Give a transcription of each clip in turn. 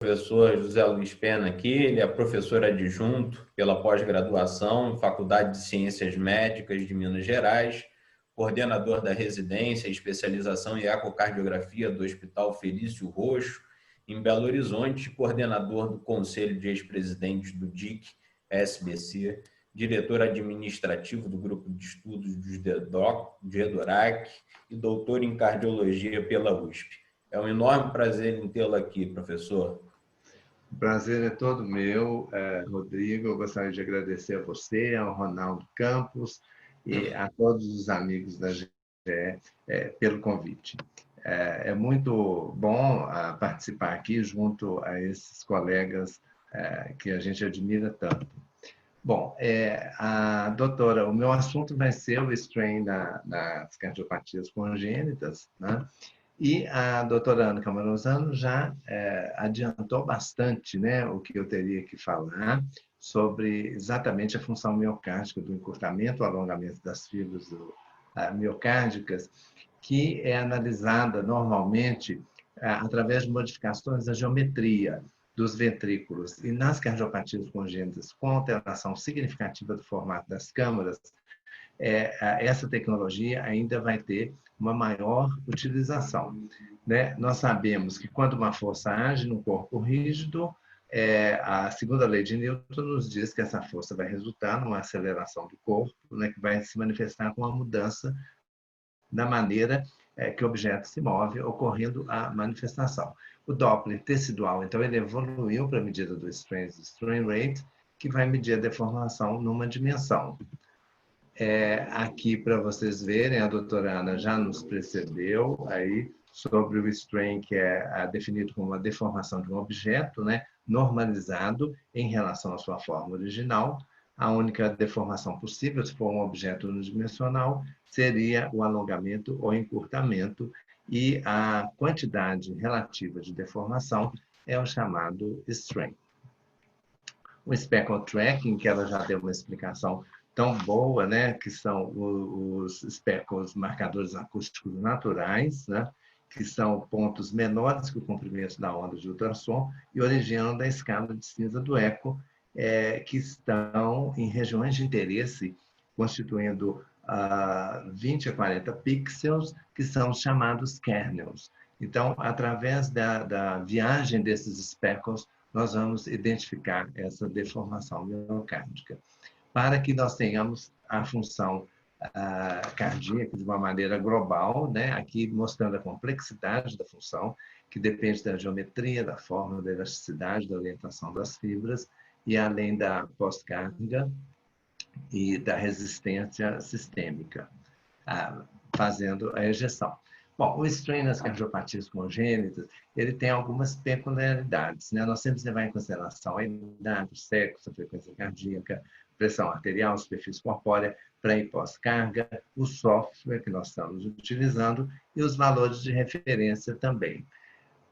Professor José Luiz Pena aqui, ele é professor adjunto pela pós-graduação, Faculdade de Ciências Médicas de Minas Gerais, coordenador da residência e especialização em ecocardiografia do Hospital Felício Roxo, em Belo Horizonte, coordenador do Conselho de Ex-Presidentes do DIC-SBC, diretor administrativo do Grupo de Estudos de EDORAC e doutor em cardiologia pela USP. É um enorme prazer em tê-lo aqui, professor. O prazer é todo meu, Rodrigo. Eu gostaria de agradecer a você, ao Ronaldo Campos e a todos os amigos da GE pelo convite. É muito bom participar aqui junto a esses colegas que a gente admira tanto. Bom, a doutora, o meu assunto vai ser o strain das cardiopatias congênitas, né? E a doutora Ana Camarosano já adiantou bastante, né, o que eu teria que falar sobre exatamente a função miocárdica do encurtamento, o alongamento das fibras miocárdicas, que é analisada normalmente através de modificações da geometria dos ventrículos. E nas cardiopatias congênitas, com alteração significativa do formato das câmaras, essa tecnologia ainda vai ter uma maior utilização, né? Nós sabemos que quando uma força age no corpo rígido, a segunda lei de Newton nos diz que essa força vai resultar numa aceleração do corpo, né, que vai se manifestar com uma mudança da maneira que o objeto se move, ocorrendo a manifestação. O Doppler tecidual, então, ele evoluiu para a medida do strain rate, que vai medir a deformação numa dimensão. Aqui, para vocês verem, a doutora Ana já nos precedeu aí sobre o strain, que é definido como a deformação de um objeto, né, normalizado em relação à sua forma original. A única deformação possível, se for um objeto unidimensional, seria o alongamento ou encurtamento, e a quantidade relativa de deformação é o chamado strain. O speckle tracking, que ela já deu uma explicação tão boa, né, que são os speckles marcadores acústicos naturais, né, que são pontos menores que o comprimento da onda de ultrassom e originam da escala de cinza do eco, que estão em regiões de interesse, constituindo 20 a 40 pixels, que são os chamados kernels. Então, através da viagem desses speckles, nós vamos identificar essa deformação miocárdica, para que nós tenhamos a função cardíaca de uma maneira global, né? Aqui mostrando a complexidade da função, que depende da geometria, da forma, da elasticidade, da orientação das fibras, e além da pós-carga e da resistência sistêmica, fazendo a ejeção. Bom, o strain nas cardiopatias congênitas, ele tem algumas peculiaridades, né? Nós sempre levar em consideração a idade, o sexo, a frequência cardíaca, pressão arterial, superfície corpórea, pré e pós-carga, o software que nós estamos utilizando e os valores de referência também.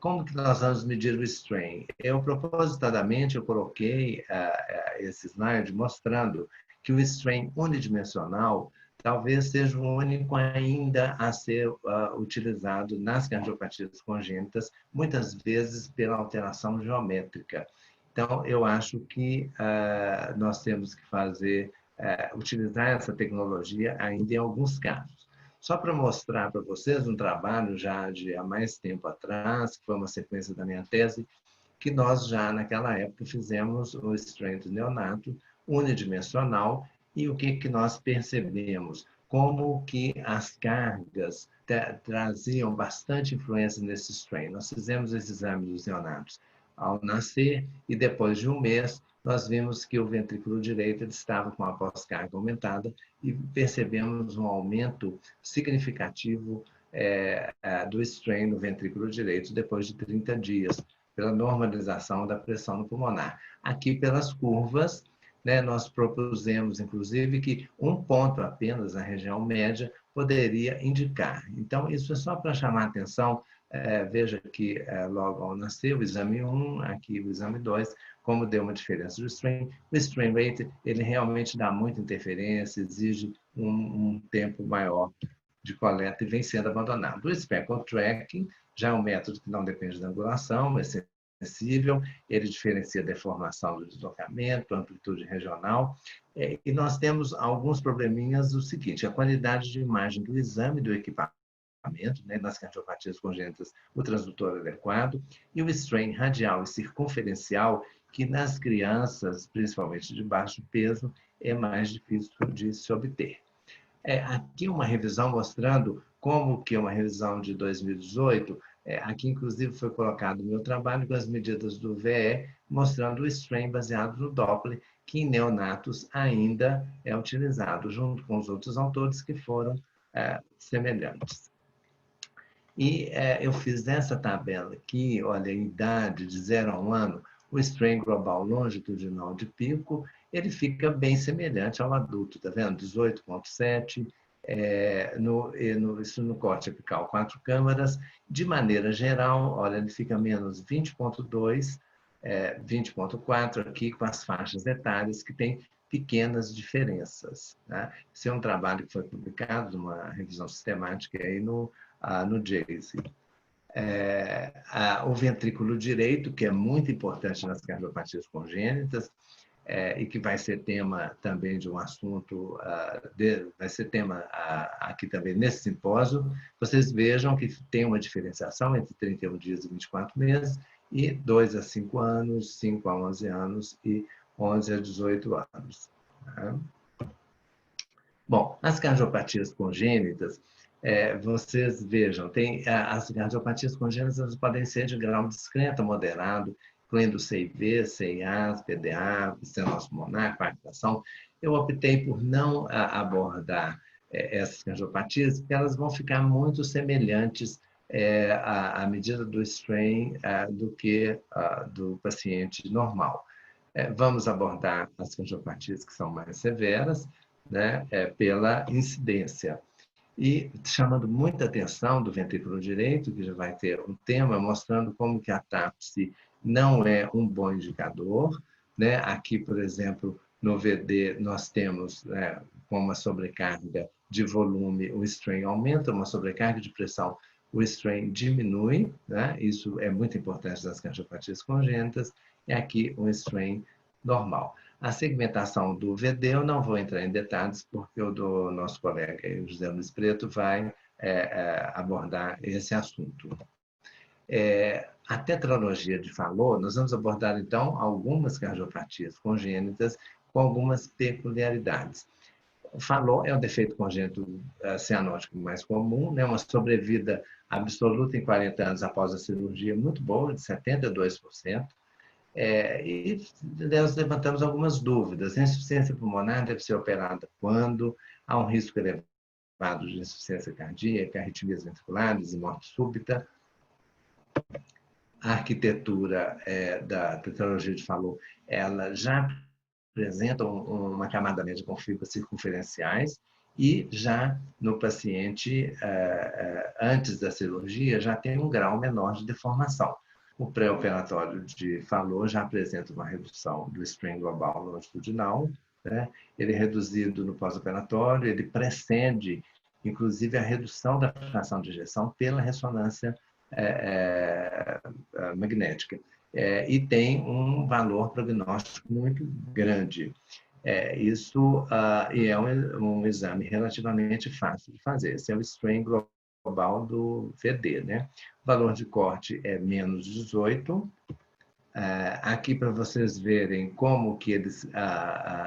Como que nós vamos medir o strain? Eu, propositadamente, eu coloquei esse slide mostrando que o strain unidimensional talvez seja o único ainda a ser utilizado nas cardiopatias congênitas, muitas vezes pela alteração geométrica. Então, eu acho que nós temos que utilizar essa tecnologia ainda em alguns casos. Só para mostrar para vocês um trabalho já de há mais tempo atrás, que foi uma sequência da minha tese, que nós já naquela época fizemos o strain do neonato unidimensional, e o que nós percebemos? Como que as cargas traziam bastante influência nesse strain. Nós fizemos esse exame dos neonatos ao nascer e depois de um mês nós vimos que o ventrículo direito estava com a pós-carga aumentada e percebemos um aumento significativo do strain no ventrículo direito depois de 30 dias, pela normalização da pressão no pulmonar. Aqui, pelas curvas, né, nós propusemos, inclusive, que um ponto apenas na região média poderia indicar. Então, isso é só para chamar a atenção. Veja que logo ao nascer, o exame 1, aqui o exame 2, como deu uma diferença do strain. O strain rate, ele realmente dá muita interferência, exige um tempo maior de coleta e vem sendo abandonado. O speckle tracking já é um método que não depende da angulação, mas sensível, ele diferencia deformação do deslocamento, amplitude regional, e nós temos alguns probleminhas do seguinte: a qualidade de imagem do exame do equipamento, né, nas cardiopatias congênitas, o transdutor adequado, e o strain radial e circunferencial, que nas crianças, principalmente de baixo peso, é mais difícil de se obter. Aqui uma revisão mostrando como que uma revisão de 2018, aqui inclusive foi colocado o meu trabalho com as medidas do VE, mostrando o strain baseado no Doppler, que em neonatos ainda é utilizado, junto com os outros autores que foram semelhantes. E eu fiz nessa tabela aqui, olha, a idade de 0 a 1 ano, o strain global longitudinal de pico, ele fica bem semelhante ao adulto, tá vendo? 18,7, isso no corte apical 4 câmaras. De maneira geral, olha, ele fica menos 20,2, 20,4 aqui com as faixas etárias, que tem pequenas diferenças. Tá? Esse é um trabalho que foi publicado numa revisão sistemática aí no JACE. O ventrículo direito, que é muito importante nas cardiopatias congênitas, e que vai ser tema também de um assunto, vai ser tema aqui também nesse simpósio. Vocês vejam que tem uma diferenciação entre 31 dias e 24 meses, e 2 a 5 anos, 5 a 11 anos e 11 a 18 anos. Bom, as cardiopatias congênitas, vocês vejam, as cardiopatias congênitas podem ser de grau discreto a moderado, incluindo CIV, CIA, PDA, estenose pulmonar, coagulação. Eu optei por não abordar essas cardiopatias, porque elas vão ficar muito semelhantes à medida do strain do que do paciente normal. Vamos abordar as cardiopatias que são mais severas, né, pela incidência. E chamando muita atenção do ventrículo direito, que já vai ter um tema mostrando como que a TAPSE não é um bom indicador, né? Aqui, por exemplo, no VD, nós temos, com uma sobrecarga de volume, o strain aumenta, uma sobrecarga de pressão, o strain diminui, né? Isso é muito importante nas cardiopatias congênitas, e aqui um strain normal. A segmentação do VD, eu não vou entrar em detalhes, porque o do nosso colega, o José Luiz Preto, vai abordar esse assunto. A tetralogia de Fallot, nós vamos abordar, então, algumas cardiopatias congênitas com algumas peculiaridades. O Fallot é um defeito congênito cianótico mais comum, né? Uma sobrevida absoluta em 40 anos após a cirurgia muito boa, de 72%. E nós levantamos algumas dúvidas. A insuficiência pulmonar deve ser operada quando há um risco elevado de insuficiência cardíaca, arritmias ventriculares e morte súbita. A arquitetura da tetralogia de Fallot, ela já apresenta uma camada média com fibras circunferenciais, e já no paciente, antes da cirurgia, já tem um grau menor de deformação. O pré-operatório de Fallot já apresenta uma redução do strain global longitudinal, né? Ele é reduzido no pós-operatório, ele precede, inclusive, a redução da fração de ejeção pela ressonância magnética. E tem um valor prognóstico muito grande. E é um exame relativamente fácil de fazer. Esse é o strain global do VD, né? O valor de corte é menos 18. Aqui para vocês verem como que eles,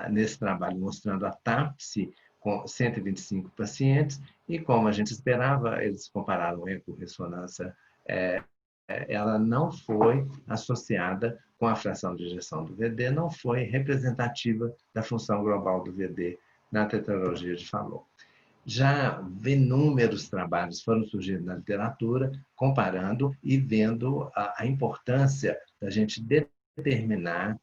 nesse trabalho, mostrando a TAPSE com 125 pacientes, e como a gente esperava, eles compararam com ressonância, ela não foi associada com a fração de ejeção do VD, não foi representativa da função global do VD na tetralogia de Fallot. Já inúmeros trabalhos foram surgindo na literatura, comparando e vendo a importância da gente determinar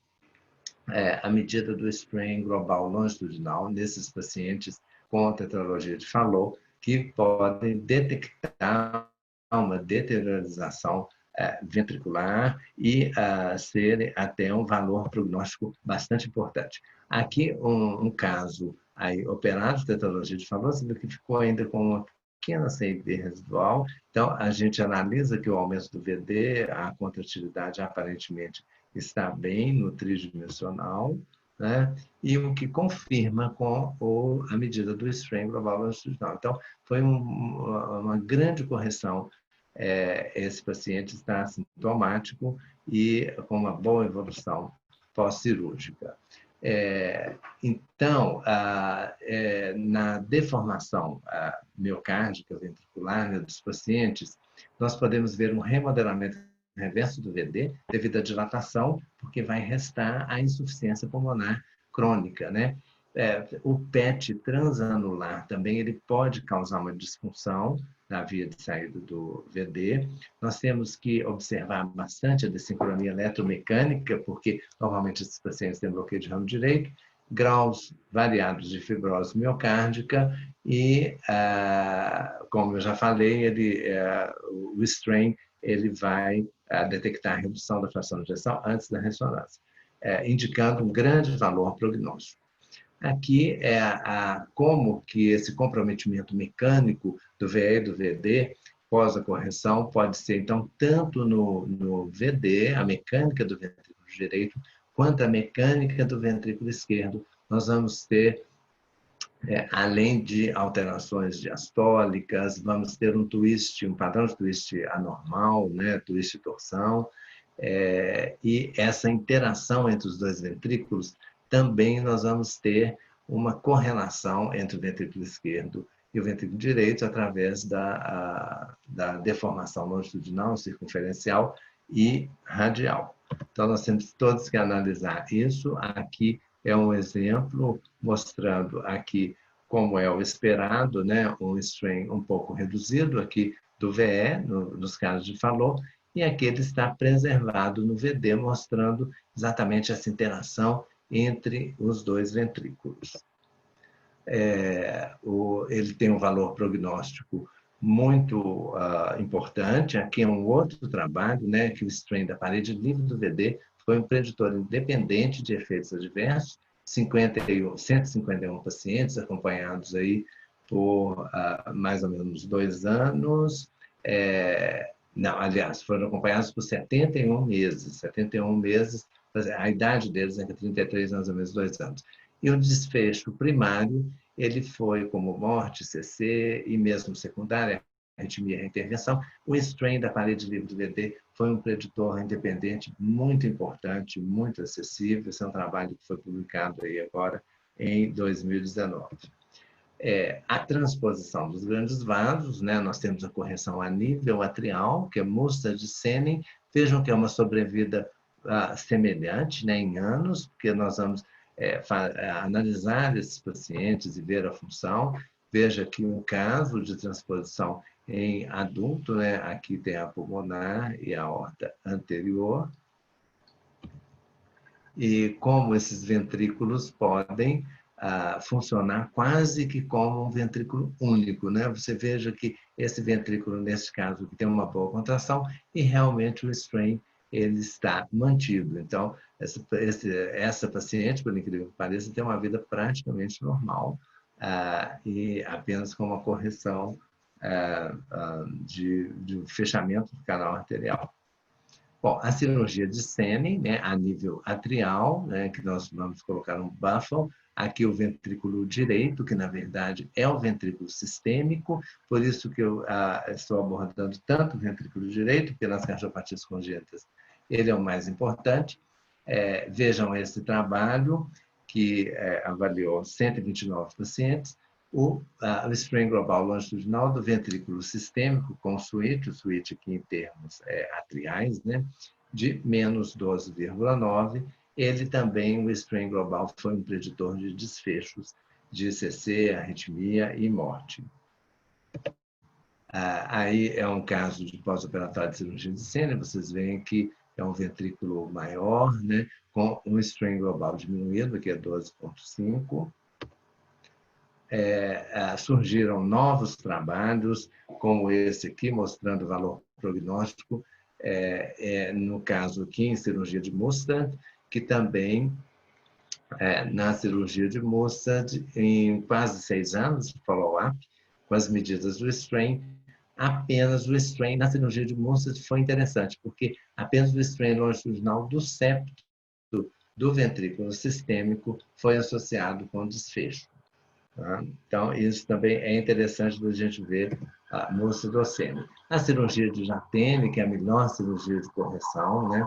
a medida do strain global longitudinal nesses pacientes com tetralogia de Fallot, que podem detectar uma deteriorização ventricular e ser até um valor prognóstico bastante importante. Aqui um caso aí operado de tetralogia de Fallot, que ficou ainda com uma pequena CID residual. Então, a gente analisa que o aumento do VD, a contratividade aparentemente está bem no tridimensional, né? E o que confirma com a medida do strain global longitudinal. Então, foi uma grande correção. Esse paciente está assintomático e com uma boa evolução pós-cirúrgica. Então, na deformação miocárdica ventricular, né, dos pacientes, nós podemos ver um remodelamento reverso do VD devido à dilatação, porque vai restar a insuficiência pulmonar crônica, né? O PET transanular também ele pode causar uma disfunção na via de saída do VD. Nós temos que observar bastante a dessincronia eletromecânica, porque normalmente esses pacientes têm bloqueio de ramo direito, graus variados de fibrose miocárdica e, como eu já falei, o strain ele vai detectar a redução da fração de ejeção antes da ressonância, indicando um grande valor prognóstico. Aqui como que esse comprometimento mecânico do VE e do VD pós a correção pode ser, então, tanto no VD, a mecânica do ventrículo direito, quanto a mecânica do ventrículo esquerdo. Nós vamos ter, além de alterações diastólicas, vamos ter um padrão de twist anormal, né, twist torção, e essa interação entre os dois ventrículos, também nós vamos ter uma correlação entre o ventrículo esquerdo e o ventrículo direito através da deformação longitudinal, circunferencial e radial. Então, nós temos todos que analisar isso. Aqui é um exemplo mostrando aqui como é o esperado, né? Um strain um pouco reduzido aqui do VE, nos casos de Fallot, e aqui ele está preservado no VD, mostrando exatamente essa interação entre os dois ventrículos. Ele tem um valor prognóstico muito importante. Aqui é um outro trabalho, né, que o strain da parede livre do VD foi um preditor independente de efeitos adversos, 151 pacientes acompanhados aí por mais ou menos 2 anos. Não, aliás, foram acompanhados por 71 meses. 71 meses, a idade deles é entre 33 anos e menos 2 anos. E o desfecho primário, ele foi como morte, CC e mesmo secundária, arritmia e reintervenção. O strain da parede livre do VD foi um preditor independente muito importante, muito acessível. Esse é um trabalho que foi publicado aí agora em 2019. A transposição dos grandes vasos, né? Nós temos a correção a nível atrial, que é Mustard de Senning. Vejam que é uma sobrevida semelhante, né, em anos, porque nós vamos analisar esses pacientes e ver a função. Veja aqui um caso de transposição em adulto, né? Aqui tem a pulmonar e a aorta anterior. E como esses ventrículos podem funcionar quase que como um ventrículo único, né? Você veja que esse ventrículo, nesse caso, tem uma boa contração e realmente o strain ele está mantido. Então, essa paciente, por incrível que pareça, tem uma vida praticamente normal e apenas com uma correção de fechamento do canal arterial. Bom, a cirurgia de Senning, né, a nível atrial, né, que nós vamos colocar um Buffalo, aqui o ventrículo direito, que na verdade é o ventrículo sistêmico, por isso que eu estou abordando tanto o ventrículo direito, porque nas cardiopatias congênitas ele é o mais importante. Vejam esse trabalho, que avaliou 129 pacientes, o strain global longitudinal do ventrículo sistêmico com o switch aqui em termos atriais, né, de menos 12,9. Ele também, o strain global, foi um preditor de desfechos de CC, arritmia e morte. Aí é um caso de pós-operatório de cirurgia de Senning. Vocês veem que é um ventrículo maior, né, com um strain global diminuído, que é 12,5. Surgiram novos trabalhos, como esse aqui, mostrando o valor prognóstico, no caso aqui, em cirurgia de Mustard, que também, na cirurgia de Mustard, em quase 6 anos de follow-up, com as medidas do strain. Apenas o strain na cirurgia de Munster foi interessante, porque apenas o strain longitudinal do septo do ventrículo sistêmico foi associado com desfecho. Tá? Então, isso também é interessante da gente ver a Munster Dossena. A cirurgia de Jatene, que é a melhor cirurgia de correção, né?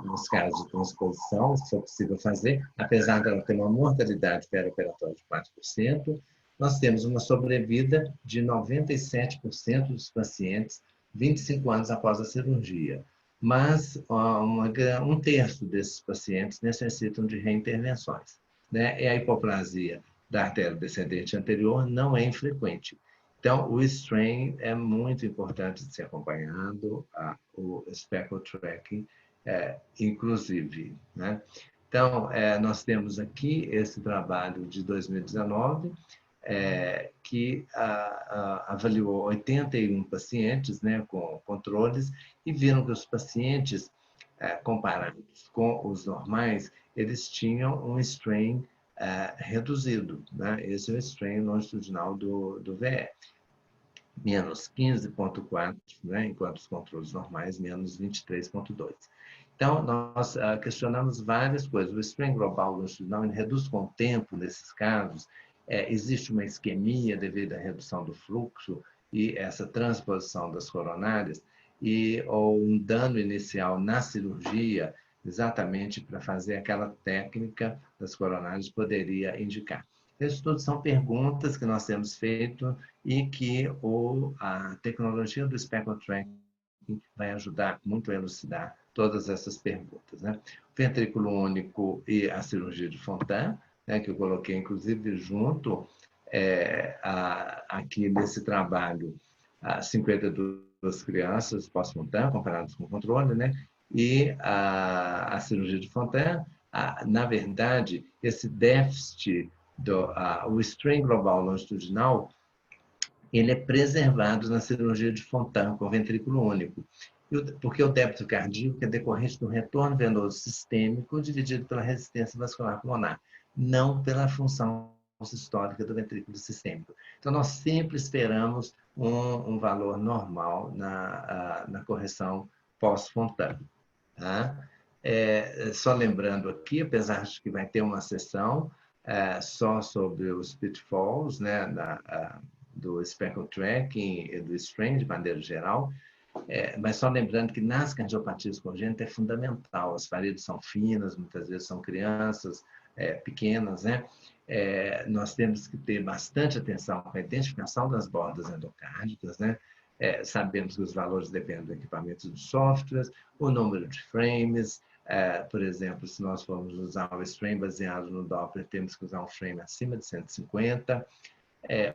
Nos casos de transposição, se for possível fazer, apesar dela ter uma mortalidade perioperatória de 4%, nós temos uma sobrevida de 97% dos pacientes 25 anos após a cirurgia. Mas um terço desses pacientes necessitam de reintervenções, né? E a hipoplasia da artéria descendente anterior não é infrequente. Então, o strain é muito importante de ser acompanhado, o speckle tracking, inclusive, né? Então, nós temos aqui esse trabalho de 2019, que avaliou 81 pacientes, né, com controles, e viram que os pacientes, comparados com os normais, eles tinham um strain reduzido, né? Esse é o strain longitudinal do VE. Menos 15,4, né? Enquanto os controles normais, menos 23,2. Então, nós questionamos várias coisas. O strain global longitudinal reduz com o tempo, nesses casos. Existe uma isquemia devido à redução do fluxo e essa transposição das coronárias, ou um dano inicial na cirurgia, exatamente para fazer aquela técnica das coronárias, poderia indicar. Isso tudo são perguntas que nós temos feito e que a tecnologia do speckle tracking vai ajudar muito a elucidar todas essas perguntas, né? O ventrículo único e a cirurgia de Fontan, né, que eu coloquei, inclusive, junto aqui nesse trabalho, 52 crianças pós-Fontan, comparadas com controle, né? E a cirurgia de Fontan, na verdade, esse déficit o strain global longitudinal, ele é preservado na cirurgia de Fontan com ventrículo único, porque o débito cardíaco é decorrente do retorno venoso sistêmico dividido pela resistência vascular pulmonar, não pela função sistólica do ventrículo sistêmico. Então, nós sempre esperamos um valor normal na correção pós-Fontan. Tá? Só lembrando aqui, apesar de que vai ter uma sessão só sobre os pitfalls, né, do speckle tracking e do strain de maneira geral, mas só lembrando que nas cardiopatias congênitas é fundamental, as paredes são finas, muitas vezes são crianças pequenas, né? Nós temos que ter bastante atenção com a identificação das bordas endocárdicas, né? Sabemos que os valores dependem do equipamento de softwares, o número de frames. Por exemplo, se nós formos usar o strain baseado no Doppler, temos que usar um frame acima de 150.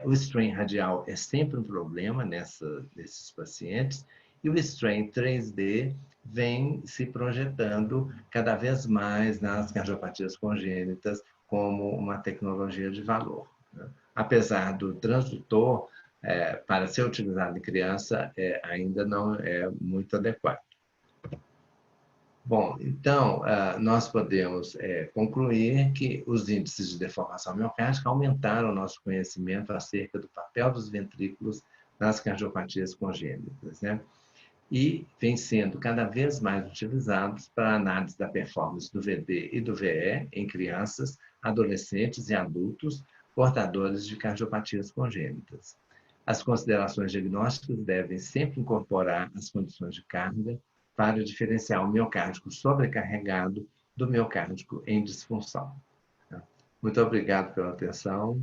O strain radial é sempre um problema nesses pacientes, e o strain 3D vem se projetando cada vez mais nas cardiopatias congênitas como uma tecnologia de valor, né? Apesar do transdutor, para ser utilizado em criança, ainda não é muito adequado. Bom, então, nós podemos concluir que os índices de deformação miocárdica aumentaram o nosso conhecimento acerca do papel dos ventrículos nas cardiopatias congênitas, né? E vem sendo cada vez mais utilizados para análise da performance do VD e do VE em crianças, adolescentes e adultos portadores de cardiopatias congênitas. As considerações diagnósticas devem sempre incorporar as condições de carga para diferenciar o miocárdico sobrecarregado do miocárdico em disfunção. Muito obrigado pela atenção.